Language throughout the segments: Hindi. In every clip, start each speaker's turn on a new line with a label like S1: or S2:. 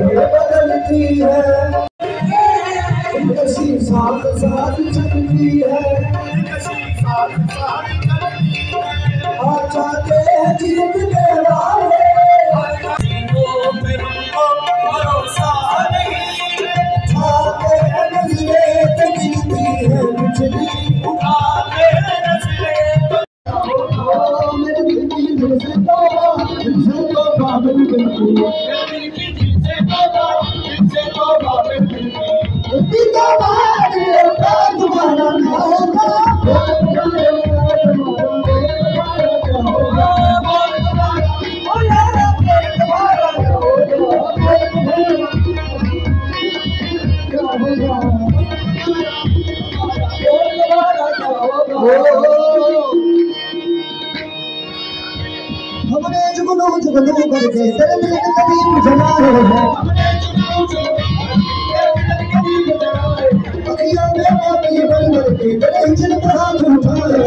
S1: बदलती है साथ साथ चलती है चाहते हैं जीतने वाले भरोसा नहीं चाहते हैं नजरें तो गिरती है बिजली उठाते हैं नजरें हमने जुगनू जुगनू करके तेरे दिल के कदीम जमाए अखियों में मोती भर भर के तेरे हिजन पर हाथ उठाए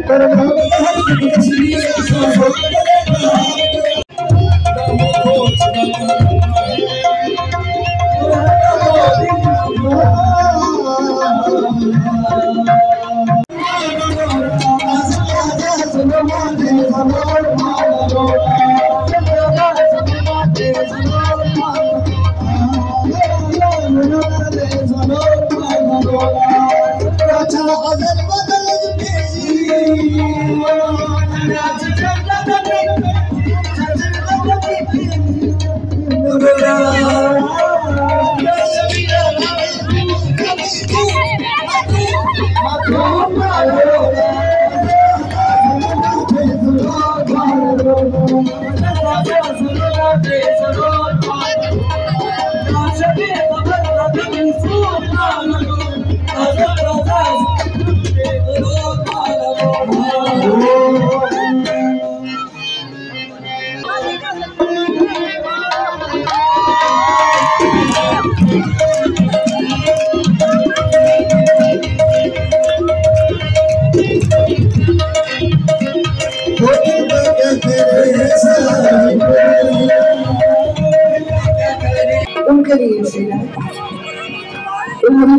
S1: पर हम हर की तस्वीर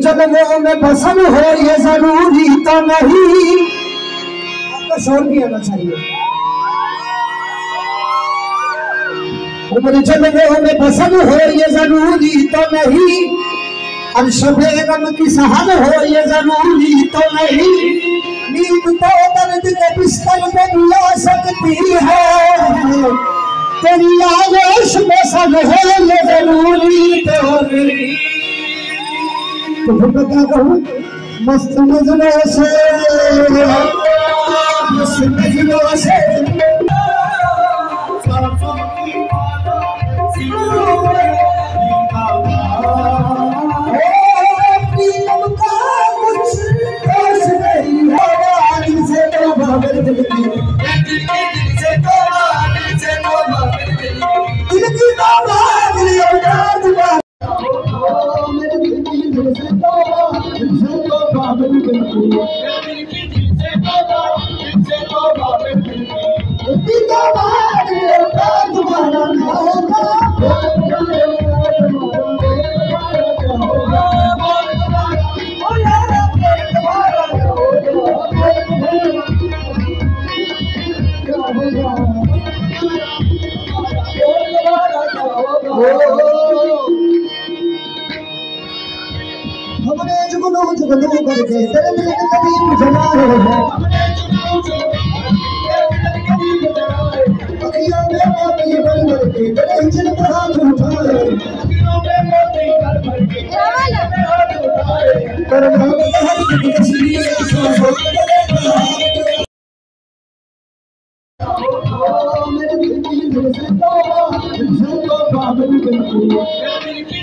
S1: जन्मों में पसंद हो ये जरूरी तो नहीं आपका शोर भी आना चाहिए उम्र जन्मों में पसंद हो ये जरूरी तो नहीं अब शबे गम की सहन हो ये जरूरी तो नहीं नींद तो दर्द के बिस्तर में मिला सकती है तेरी आगोश में सब हो ये जरूरी तो नहीं तो फिर मैं क्या कहूँ मस्त नजरों से हमने जुगनू जुगनू करके तेरे दिल के कदीम जलाए अखियों में मोती भर भर के तेरे हिजन पर हाथ उठाए पर मोहब्बत हर की तस्वीर मेरे दिल की दिल से तौबा बाबू बिल्कुल